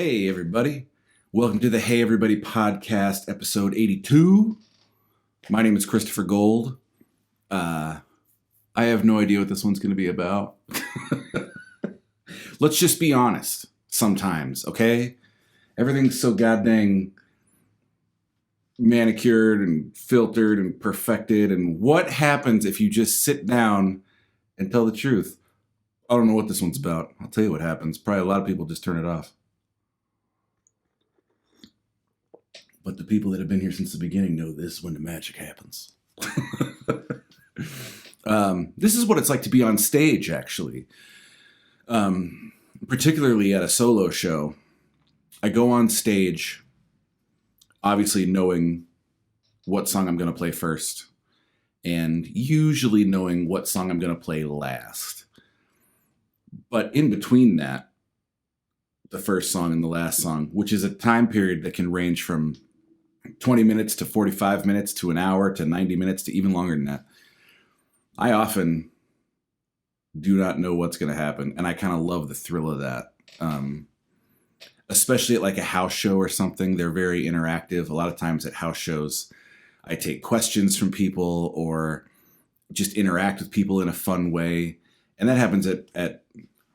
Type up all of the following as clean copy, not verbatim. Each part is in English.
Hey, everybody. Welcome to the Hey Everybody podcast, episode 82. My name is Christopher Gold. I have no idea what this one's going to be about. Let's just be honest sometimes, okay? Everything's so goddamn manicured and filtered and perfected. And what happens if you just sit down and tell the truth? I don't know what this one's about. I'll tell you what happens. Probably a lot of people just turn it off. But the people that have been here since the beginning know this is when the magic happens. This is what it's like to be on stage, actually. Particularly at a solo show. I go on stage, obviously knowing what song I'm going to play first, and usually knowing what song I'm going to play last. But in between that, the first song and the last song, which is a time period that can range from 20 minutes to 45 minutes to an hour to 90 minutes to even longer than that. I often do not know what's going to happen, and I kind of love the thrill of that. Especially at like a house show or something, they're very interactive. A lot of times at house shows, I take questions from people or just interact with people in a fun way. And that happens at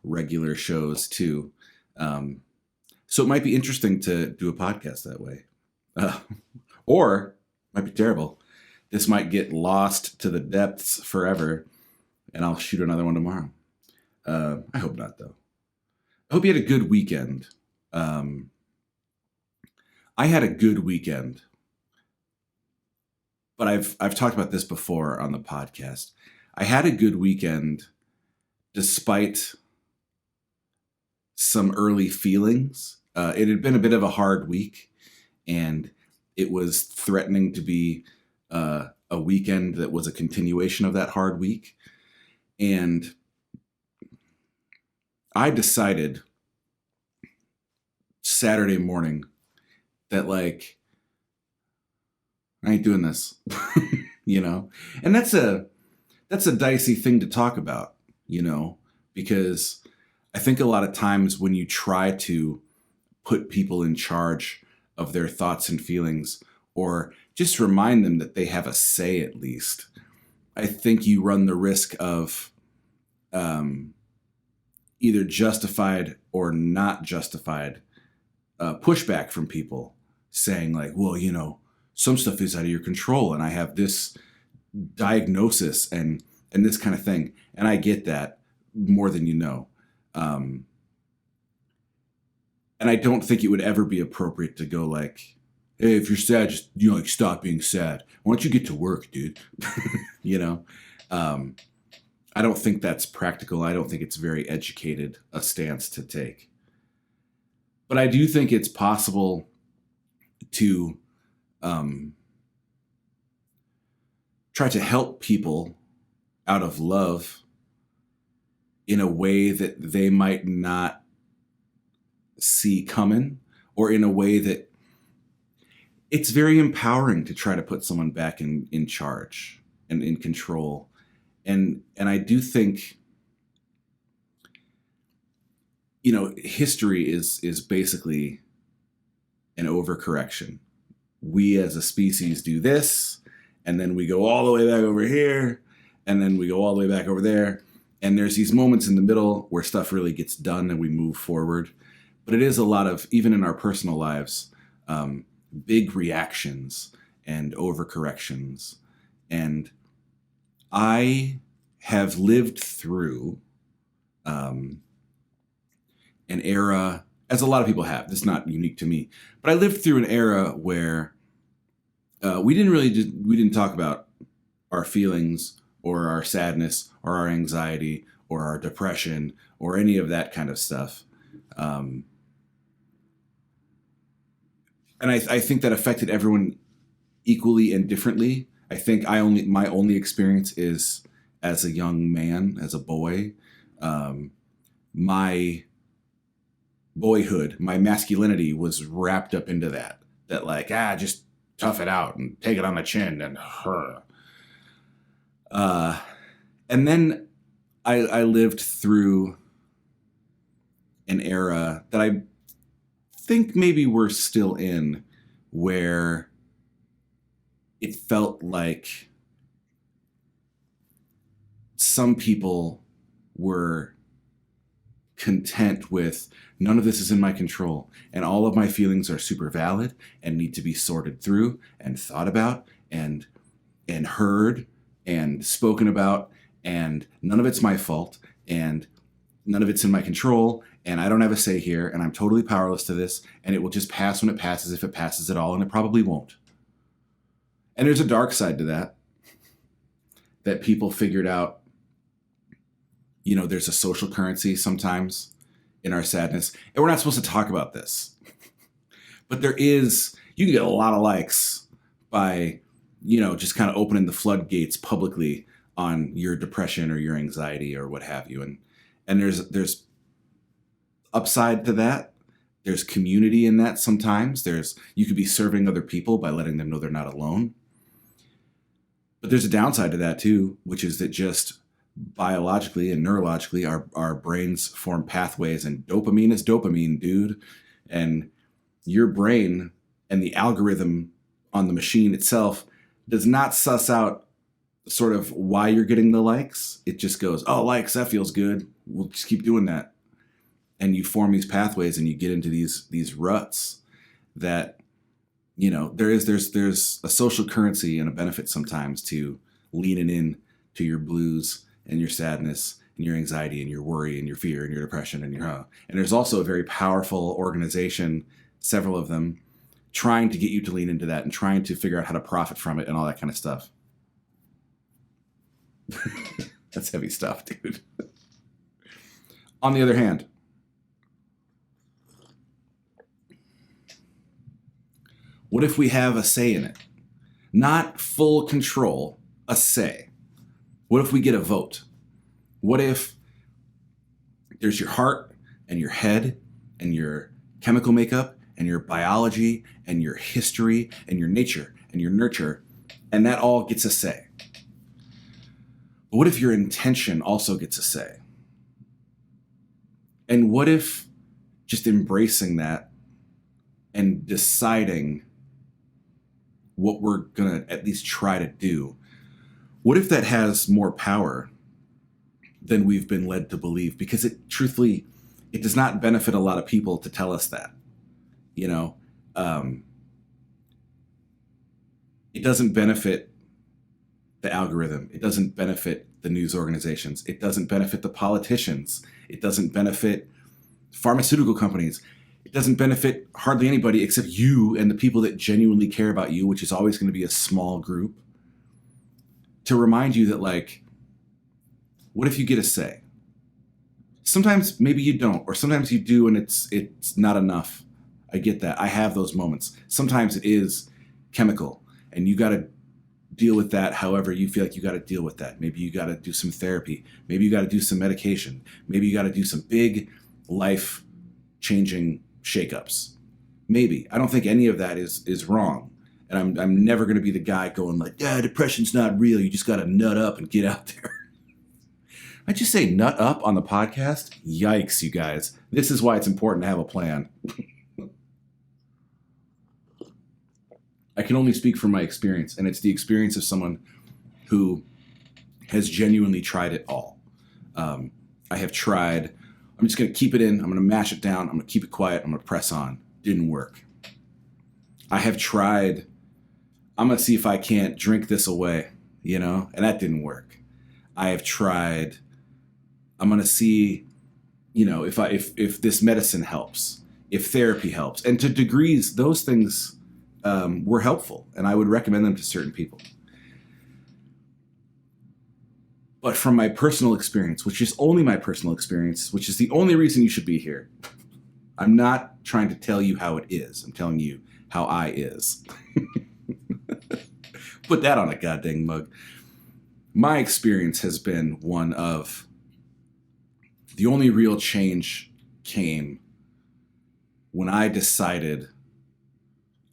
regular shows too. So it might be interesting to do a podcast that way. Or might be terrible. This might get lost to the depths forever, and I'll shoot another one tomorrow. I hope not, though. I hope you had a good weekend. I had a good weekend, but I've talked about this before on the podcast. I had a good weekend despite some early feelings. It had been a bit of a hard week, and it was threatening to be a weekend that was a continuation of that hard week. And I decided Saturday morning that, like, I ain't doing this, you know? And that's a dicey thing to talk about, you know, because I think a lot of times when you try to put people in charge of their thoughts and feelings, or just remind them that they have a say at least, I think you run the risk of either justified or not justified pushback from people saying like, well, you know, some stuff is out of your control and I have this diagnosis and this kind of thing. And I get that more than you know. And I don't think it would ever be appropriate to go like, hey, if you're sad, just, you know, like, stop being sad. Why don't you get to work, dude? You know? I don't think that's practical. I don't think it's very educated a stance to take. But I do think it's possible to try to help people out of love in a way that they might not see coming, or in a way that it's very empowering to try to put someone back in charge and in control. And I do think, you know, history is basically an overcorrection. We as a species do this, and then we go all the way back over here, and then we go all the way back over there. And there's these moments in the middle where stuff really gets done and we move forward. But it is a lot of, even in our personal lives, big reactions and overcorrections. And I have lived through an era, as a lot of people have. This is not unique to me, but I lived through an era where we didn't talk about our feelings or our sadness or our anxiety or our depression or any of that kind of stuff. And I think that affected everyone equally and differently. I think my only experience is as a young man, as a boy. My boyhood, my masculinity was wrapped up into that like, just tough it out and take it on the chin and and then I lived through an era that I think maybe we're still in, where it felt like some people were content with, none of this is in my control, and all of my feelings are super valid and need to be sorted through and thought about and heard and spoken about, and none of it's my fault, and none of it's in my control, and I don't have a say here, and I'm totally powerless to this, and it will just pass when it passes, if it passes at all, and it probably won't. And there's a dark side to that people figured out. There's a social currency sometimes in our sadness, and we're not supposed to talk about this, but you can get a lot of likes by, just kind of opening the floodgates publicly on your depression or your anxiety or what have you. And there's upside to that. There's community in that sometimes. You could be serving other people by letting them know they're not alone. But there's a downside to that too, which is that just biologically and neurologically, our brains form pathways, and dopamine is dopamine, dude. And your brain and the algorithm on the machine itself does not suss out sort of why you're getting the likes. It just goes, oh, likes, that feels good. We'll just keep doing that. And you form these pathways, and you get into these ruts that, there's a social currency and a benefit sometimes to leaning in to your blues and your sadness and your anxiety and your worry and your fear and your depression and and there's also a very powerful organization, several of them, trying to get you to lean into that and trying to figure out how to profit from it and all that kind of stuff. That's heavy stuff, dude. On the other hand, what if we have a say in it? Not full control, a say. What if we get a vote? What if there's your heart and your head and your chemical makeup and your biology and your history and your nature and your nurture, and that all gets a say? But what if your intention also gets a say? And what if just embracing that and deciding what we're going to at least try to do, what if that has more power than we've been led to believe? Because it does not benefit a lot of people to tell us that. It doesn't benefit the algorithm. It doesn't benefit the news organizations. It doesn't benefit the politicians. It doesn't benefit pharmaceutical companies. It doesn't benefit hardly anybody except you and the people that genuinely care about you, which is always going to be a small group. To remind you that, like, what if you get a say? Sometimes maybe you don't, or sometimes you do and it's not enough. I get that. I have those moments. Sometimes it is chemical and you got to deal with that however you feel like you got to deal with that. Maybe you got to do some therapy. Maybe you got to do some medication. Maybe you got to do some big life-changing shakeups. Maybe. I don't think any of that is wrong. And I'm never going to be the guy going like, yeah, depression's not real. You just got to nut up and get out there. I just say nut up on the podcast? Yikes, you guys. This is why it's important to have a plan. I can only speak from my experience, and it's the experience of someone who has genuinely tried it all. I have tried. I'm just going to keep it in. I'm going to mash it down. I'm going to keep it quiet. I'm going to press on. Didn't work. I have tried. I'm going to see if I can't drink this away, and that didn't work. I have tried. I'm going to see, if this medicine helps, if therapy helps. And to degrees, those things were helpful, and I would recommend them to certain people. But from my personal experience, which is only my personal experience, which is the only reason you should be here, I'm not trying to tell you how it is. I'm telling you how I is. Put that on a goddamn mug. My experience has been one of the only real change came when I decided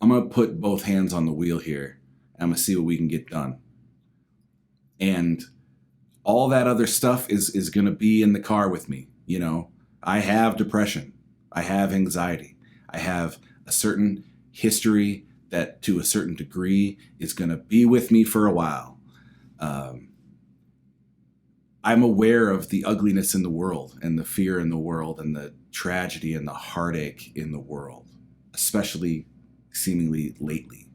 I'm going to put both hands on the wheel here. And I'm going to see what we can get done. And all that other stuff is going to be in the car with me. I have depression. I have anxiety. I have a certain history that to a certain degree is going to be with me for a while. I'm aware of the ugliness in the world and the fear in the world and the tragedy and the heartache in the world, especially seemingly lately.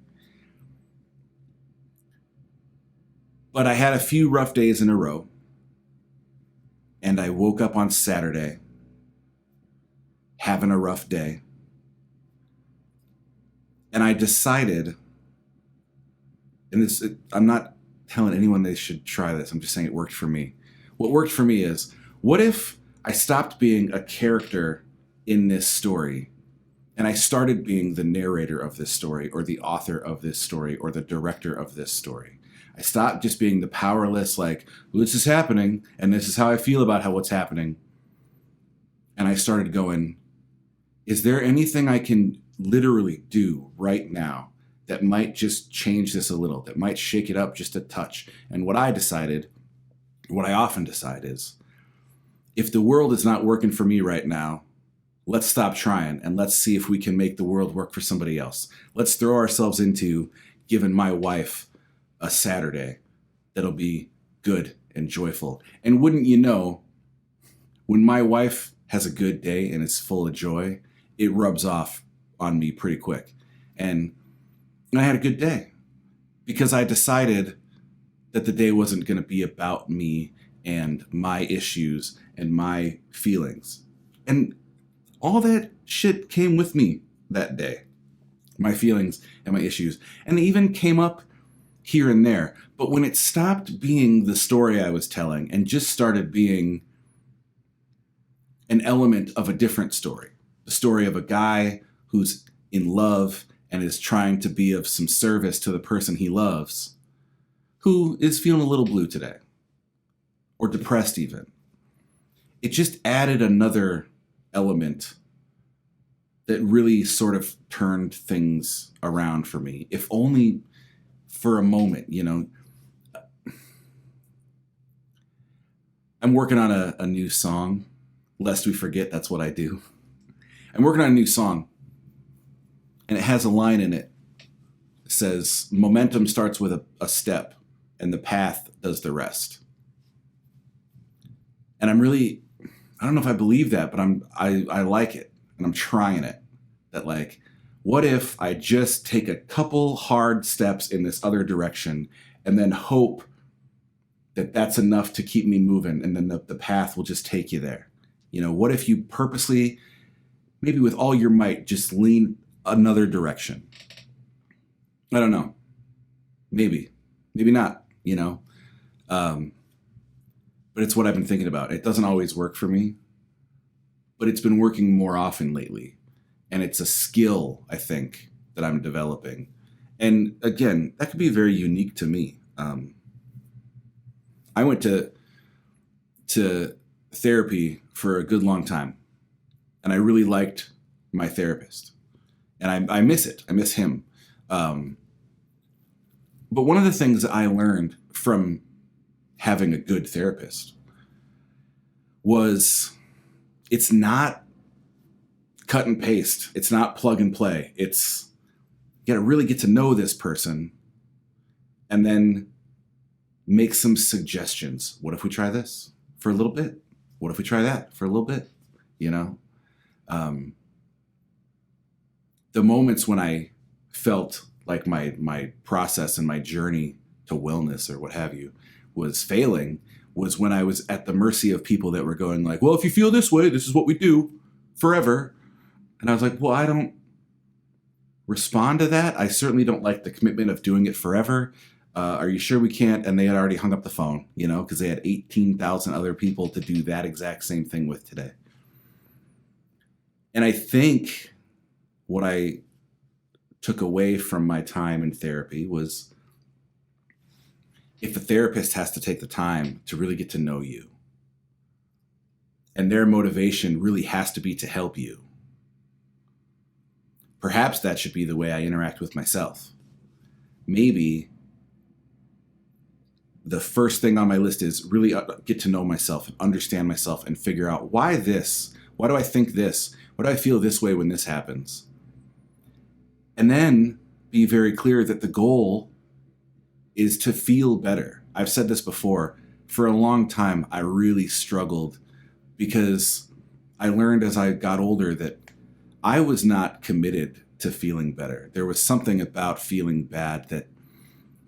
But I had a few rough days in a row, and I woke up on Saturday having a rough day. And I decided, and I'm not telling anyone they should try this, I'm just saying it worked for me. What worked for me is, what if I stopped being a character in this story and I started being the narrator of this story or the author of this story or the director of this story? I stopped just being the powerless, like, well, this is happening and this is how I feel about what's happening. And I started going, is there anything I can literally do right now that might just change this a little, that might shake it up just a touch? And what I often decide is, if the world is not working for me right now, let's stop trying and let's see if we can make the world work for somebody else. Let's throw ourselves into giving my wife a Saturday that'll be good and joyful. And wouldn't you know, when my wife has a good day and is full of joy, it rubs off on me pretty quick. And I had a good day because I decided that the day wasn't going to be about me and my issues and my feelings. And all that shit came with me that day. My feelings and my issues. And they even came up here and there. But when it stopped being the story I was telling and just started being an element of a different story, the story of a guy who's in love and is trying to be of some service to the person he loves, who is feeling a little blue today, or depressed even. It just added another element that really sort of turned things around for me, if only for a moment. You know, I'm working on a new song, lest we forget that's what I do. I'm working on a new song, and it has a line in it that says, momentum starts with a step, and the path does the rest. And I don't know if I believe that, but I like it, and I'm trying it. That, like, what if I just take a couple hard steps in this other direction and then hope that that's enough to keep me moving, and then the path will just take you there? You know, what if you purposely, maybe with all your might, just lean another direction? I don't know. Maybe not, you know? But it's what I've been thinking about. It doesn't always work for me, but it's been working more often lately. And it's a skill, I think, that I'm developing. And again, that could be very unique to me. I went to therapy for a good long time, and I really liked my therapist. And I miss it. I miss him. But one of the things I learned from having a good therapist was, it's not cut and paste. It's not plug and play. It's, you got to really get to know this person and then make some suggestions. What if we try this for a little bit? What if we try that for a little bit? You know, the moments when I felt like my process and my journey to wellness or what have you was failing was when I was at the mercy of people that were going like, well, if you feel this way, this is what we do forever. And I was like, well, I don't respond to that. I certainly don't like the commitment of doing it forever. Are you sure we can't? And they had already hung up the phone, you know, because they had 18,000 other people to do that exact same thing with today. And I think what I took away from my time in therapy was, if a therapist has to take the time to really get to know you, and their motivation really has to be to help you, perhaps that should be the way I interact with myself. Maybe the first thing on my list is really get to know myself and understand myself and figure out why this, why do I think this? Why do I feel this way when this happens? And then be very clear that the goal is to feel better. I've said this before. For a long time, I really struggled because I learned as I got older that I was not committed to feeling better. There was something about feeling bad that,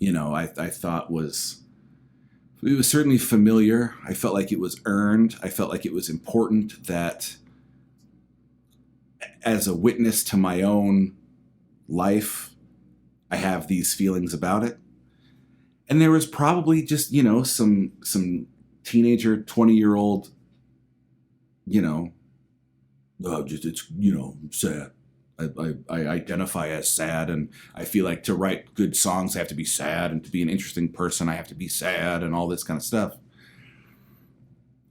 I thought it was certainly familiar. I felt like it was earned. I felt like it was important that as a witness to my own life, I have these feelings about it. And there was probably just, some teenager, 20-year-old, it's, sad. I identify as sad, and I feel like to write good songs, I have to be sad, and to be an interesting person, I have to be sad, and all this kind of stuff.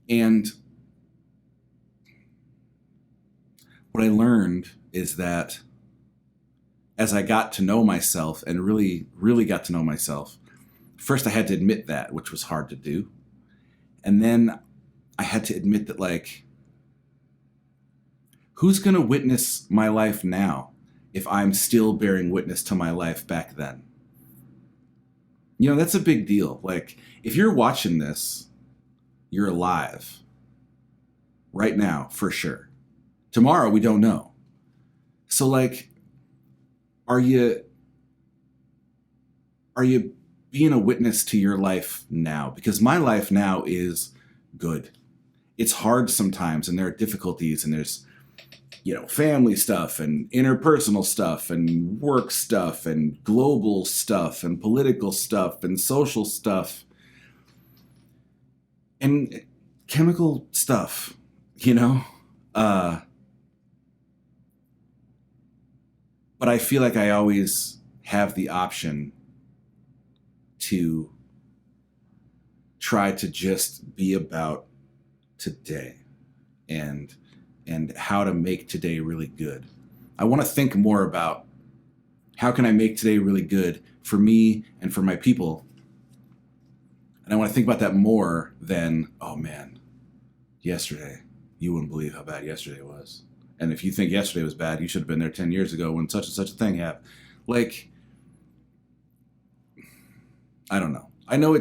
And what I learned is that as I got to know myself and really, really got to know myself, first I had to admit that, which was hard to do. And then I had to admit that, like, who's going to witness my life now if I'm still bearing witness to my life back then? That's a big deal. Like, if you're watching this, you're alive right now, for sure. Tomorrow, we don't know. So, like, are you being a witness to your life now? Because my life now is good. It's hard sometimes, and there are difficulties, and there's, family stuff and interpersonal stuff and work stuff and global stuff and political stuff and social stuff and chemical stuff, But I feel like I always have the option to try to just be about today and how to make today really good. I want to think more about how can I make today really good for me and for my people. And I want to think about that more than, oh man, yesterday, you wouldn't believe how bad yesterday was. And if you think yesterday was bad, you should have been there 10 years ago when such and such a thing happened. Like, I don't know. I know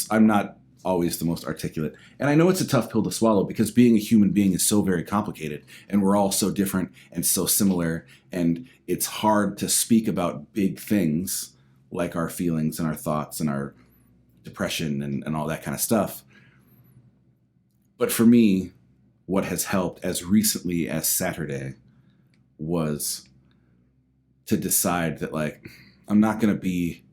I'm not always the most articulate. And I know it's a tough pill to swallow because being a human being is so very complicated, and we're all so different and so similar. And it's hard to speak about big things like our feelings and our thoughts and our depression and all that kind of stuff. But for me, what has helped as recently as Saturday was to decide that, like, I'm not going to be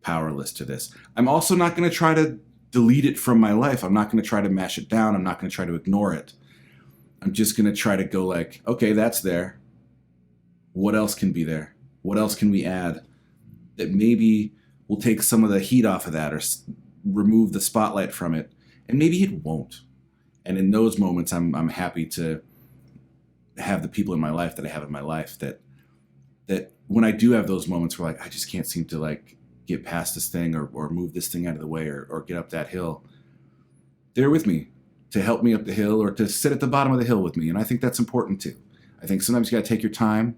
powerless to this. I'm also not going to try to delete it from my life. I'm not going to try to mash it down. I'm not going to try to ignore it. I'm just going to try to go like, okay, that's there. What else can be there? What else can we add that maybe will take some of the heat off of that or remove the spotlight from it? And maybe it won't. And in those moments, I'm happy to have the people in my life that I have in my life that when I do have those moments where, like, I just can't seem to, like, get past this thing or move this thing out of the way or get up that hill, they're with me to help me up the hill or to sit at the bottom of the hill with me. And I think that's important too. I think sometimes you got to take your time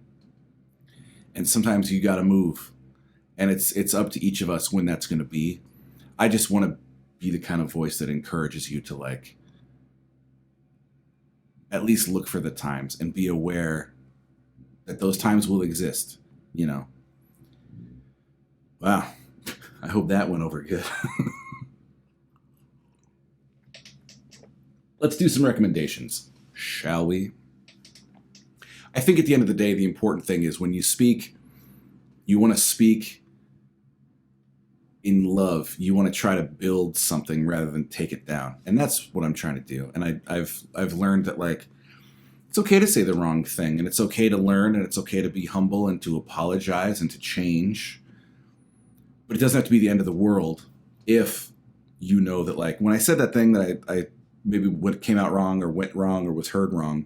and sometimes you got to move. And it's up to each of us when that's going to be. I just want to be the kind of voice that encourages you to, like, at least look for the times and be aware that those times will exist, Wow. I hope that went over good. Let's do some recommendations, shall we? I think at the end of the day, the important thing is when you speak, you want to speak in love. You want to try to build something rather than take it down. And that's what I'm trying to do. And I've learned that, like, it's okay to say the wrong thing, and it's okay to learn, and it's okay to be humble and to apologize and to change. But it doesn't have to be the end of the world if you know that, like, when I said that thing that I maybe what came out wrong or went wrong or was heard wrong,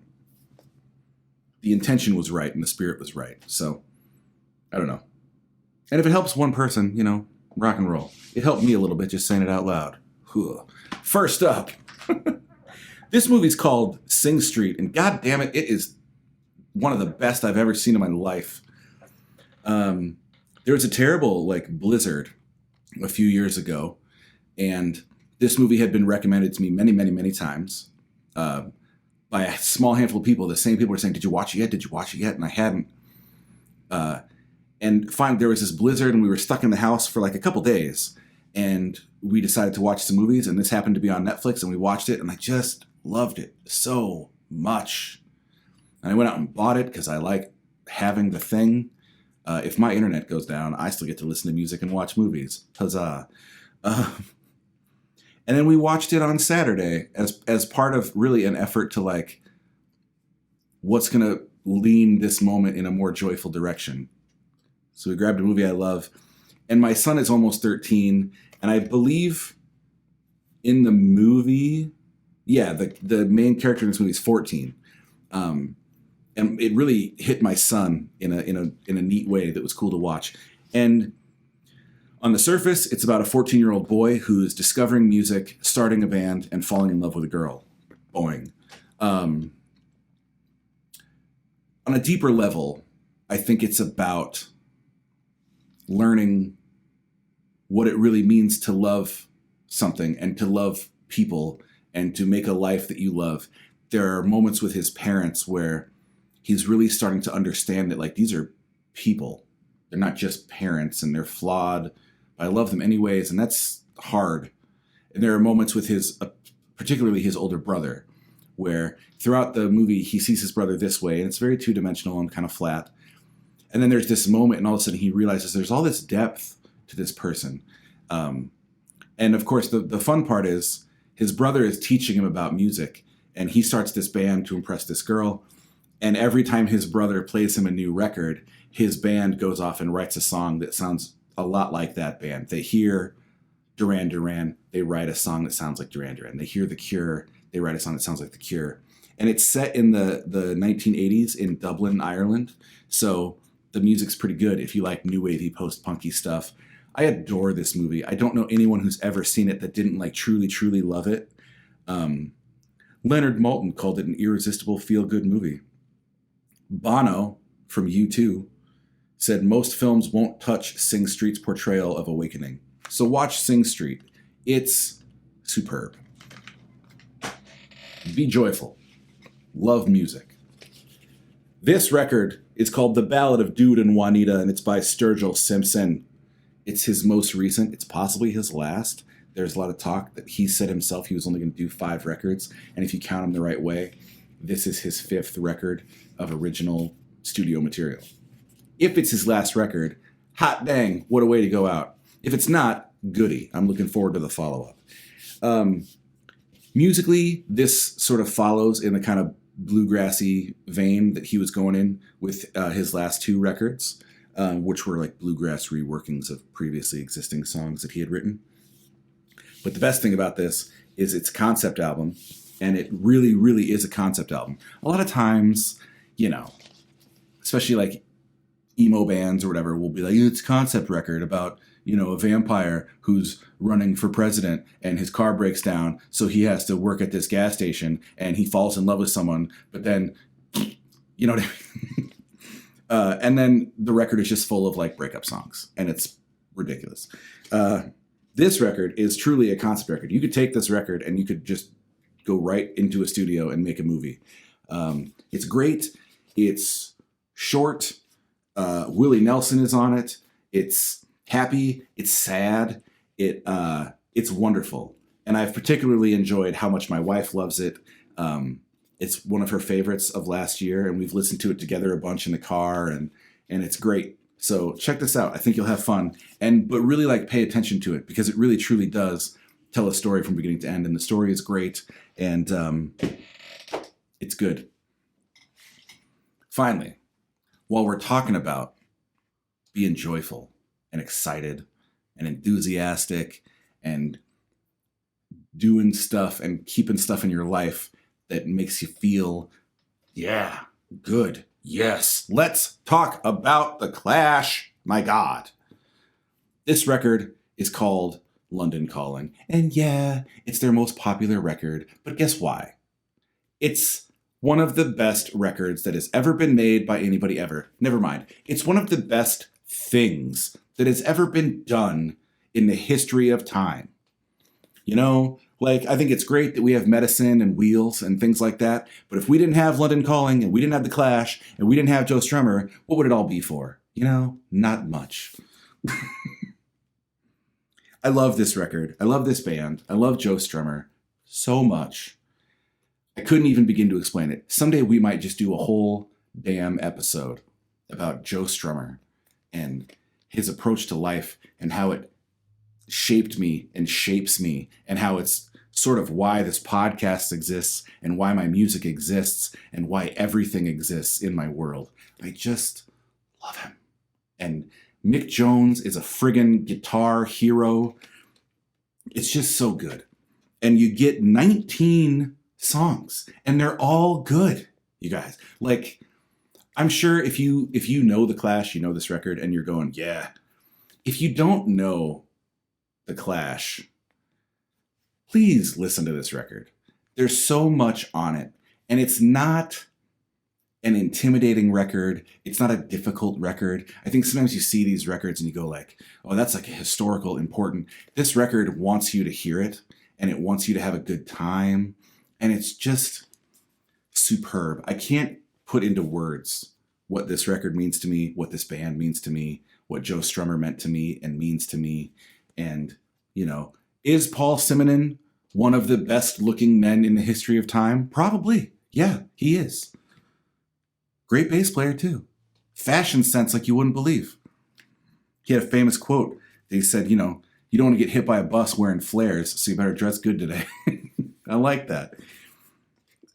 the intention was right and the spirit was right. So, I don't know. And if it helps one person, rock and roll. It helped me a little bit just saying it out loud. First up, this movie's called Sing Street, and god damn it, it is one of the best I've ever seen in my life. There was a terrible like blizzard a few years ago, and this movie had been recommended to me many, many, many times by a small handful of people. The same people were saying, "Did you watch it yet? Did you watch it yet?" And I hadn't. And finally, there was this blizzard, and we were stuck in the house for like a couple days. And we decided to watch some movies, and this happened to be on Netflix, and we watched it, and I just loved it so much. And I went out and bought it because I like having the thing. If my internet goes down, I still get to listen to music and watch movies. Huzzah. And then we watched it on Saturday as part of really an effort to like, what's going to lean this moment in a more joyful direction. So we grabbed a movie I love. And my son is almost 13. And I believe in the movie, the main character in this movie is 14. And it really hit my son in a neat way that was cool to watch. And on the surface, it's about a 14-year-old boy who's discovering music, starting a band, and falling in love with a girl. Boing. On a deeper level, I think it's about learning what it really means to love something and to love people and to make a life that you love. There are moments with his parents where he's really starting to understand that like these are people. They're not just parents and they're flawed. But I love them anyways, and that's hard. And there are moments with his, particularly his older brother, where throughout the movie he sees his brother this way, and it's very two-dimensional and kind of flat. And then there's this moment, and all of a sudden he realizes there's all this depth to this person. And of course, the fun part is his brother is teaching him about music, and he starts this band to impress this girl. And every time his brother plays him a new record, his band goes off and writes a song that sounds a lot like that band. They hear Duran Duran, they write a song that sounds like Duran Duran. They hear The Cure, they write a song that sounds like The Cure. And it's set in the 1980s in Dublin, Ireland. So the music's pretty good if you like new wavy post-punky stuff. I adore this movie. I don't know anyone who's ever seen it that didn't like truly, truly love it. Leonard Maltin called it an irresistible feel-good movie. Bono from U2 said most films won't touch Sing Street's portrayal of awakening. So watch Sing Street. It's superb. Be joyful. Love music. This record is called The Ballad of Dude and Juanita, and it's by Sturgill Simpson. It's his most recent. It's possibly his last. There's a lot of talk that he said himself he was only going to do 5 records, and if you count them the right way, this is his 5th record of original studio material. If it's his last record, hot dang, what a way to go out. If it's not, goody. I'm looking forward to the follow-up. Musically, this sort of follows in the kind of bluegrassy vein that he was going in with his last 2 records, which were like bluegrass reworkings of previously existing songs that he had written. But the best thing about this is it's a concept album, and it really, really is a concept album. A lot of times, you know, especially like emo bands or whatever will be like, it's a concept record about, you know, a vampire who's running for president and his car breaks down, so he has to work at this gas station and he falls in love with someone, but then, you know what I mean? And then the record is just full of like breakup songs, and it's ridiculous. This record is truly a concept record. You could take this record and you could just go right into a studio and make a movie. It's great. It's short. Willie Nelson is on it. It's happy. It's sad. It's wonderful. And I've particularly enjoyed how much my wife loves it. It's one of her favorites of last year, and we've listened to it together a bunch in the car, and it's great. So check this out. I think you'll have fun, but really like pay attention to it, because it really truly does tell a story from beginning to end, and the story is great, and it's good. Finally, while we're talking about being joyful and excited and enthusiastic and doing stuff and keeping stuff in your life that makes you feel, yeah, good, yes, let's talk about The Clash. My God. This record is called London Calling. And yeah, it's their most popular record, but guess why? It's one of the best records that has ever been made by anybody ever. Never mind. It's one of the best things that has ever been done in the history of time. You know, like, I think it's great that we have Medicine and Wheels and things like that. But if we didn't have London Calling and we didn't have The Clash and we didn't have Joe Strummer, what would it all be for? You know, not much. I love this record. I love this band. I love Joe Strummer so much. I couldn't even begin to explain it. Someday we might just do a whole damn episode about Joe Strummer and his approach to life and how it shaped me and shapes me, and how it's sort of why this podcast exists and why my music exists and why everything exists in my world. I just love him. And Mick Jones is a friggin' guitar hero. It's just so good. And you get 19 songs and they're all good, you guys. Like, I'm sure if you know The Clash, you know this record and you're going, yeah. If you don't know The Clash, please listen to this record. There's so much on it, and it's not an intimidating record. It's not a difficult record. I think sometimes you see these records and you go like, oh, that's like a historical important. This record wants you to hear it, and it wants you to have a good time, and it's just superb. I can't put into words what this record means to me, what this band means to me, what Joe Strummer meant to me and means to me. And, you know, is Paul Simonon one of the best looking men in the history of time? Probably. Yeah, he is. Great bass player too. Fashion sense like you wouldn't believe. He had a famous quote. He said, you know, you don't want to get hit by a bus wearing flares, so you better dress good today. I like that.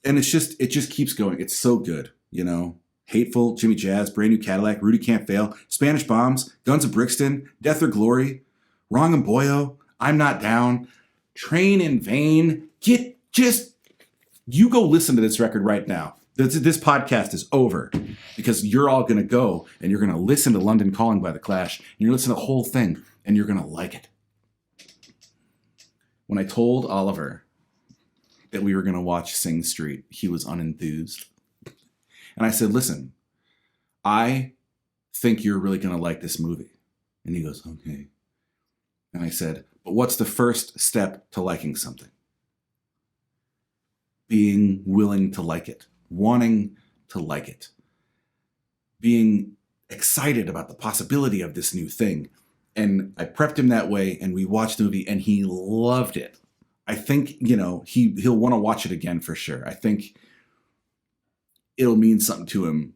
And it just keeps going. It's so good, you know. Hateful, Jimmy Jazz, Brand New Cadillac, Rudy Can't Fail, Spanish Bombs, Guns of Brixton, Death or Glory, Wrong and Boyo, I'm Not Down, Train in Vain. You go listen to this record right now. This podcast is over because you're all going to go and you're going to listen to London Calling by The Clash, and you're listening to the whole thing and you're going to like it. When I told Oliver that we were going to watch Sing Street, he was unenthused. And I said, listen, I think you're really going to like this movie. And he goes, okay. And I said, but what's the first step to liking something? Being willing to like it, wanting to like it, being excited about the possibility of this new thing. And I prepped him that way, and we watched the movie, and he loved it. I think, you know, he'll want to watch it again for sure. I think it'll mean something to him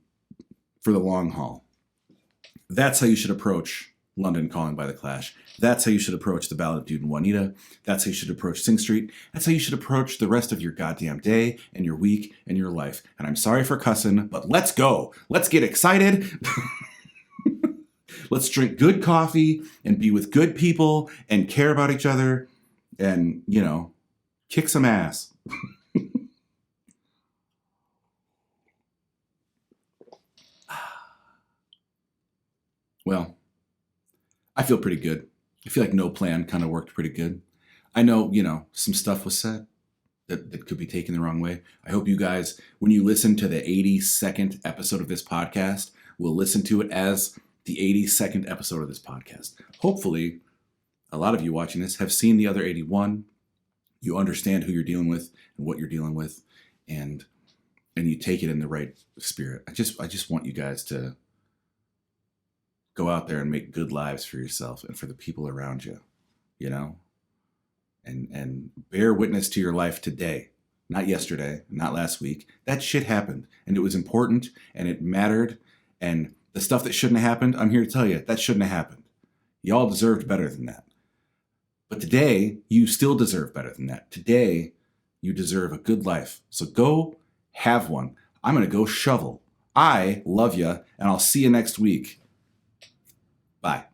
for the long haul. That's how you should approach London Calling by The Clash. That's how you should approach the Ballad of Dude and Juanita. That's how you should approach Sing Street. That's how you should approach the rest of your goddamn day and your week and your life. And I'm sorry for cussing, but let's go. Let's get excited. Let's drink good coffee and be with good people and care about each other and, you know, kick some ass. Well, I feel pretty good. I feel like no plan kind of worked pretty good. I know, you know, some stuff was said that could be taken the wrong way. I hope you guys, when you listen to the 82nd episode of this podcast, will listen to it as the 82nd episode of this podcast. Hopefully, a lot of you watching this have seen the other 81. You understand who you're dealing with and what you're dealing with, and you take it in the right spirit. I just want you guys to go out there and make good lives for yourself and for the people around you, you know, and bear witness to your life today, not yesterday, not last week. That shit happened, and it was important, and it mattered, and the stuff that shouldn't have happened, I'm here to tell you, that shouldn't have happened. Y'all deserved better than that. But today, you still deserve better than that. Today, you deserve a good life. So go have one. I'm going to go shovel. I love you, and I'll see you next week. Bye.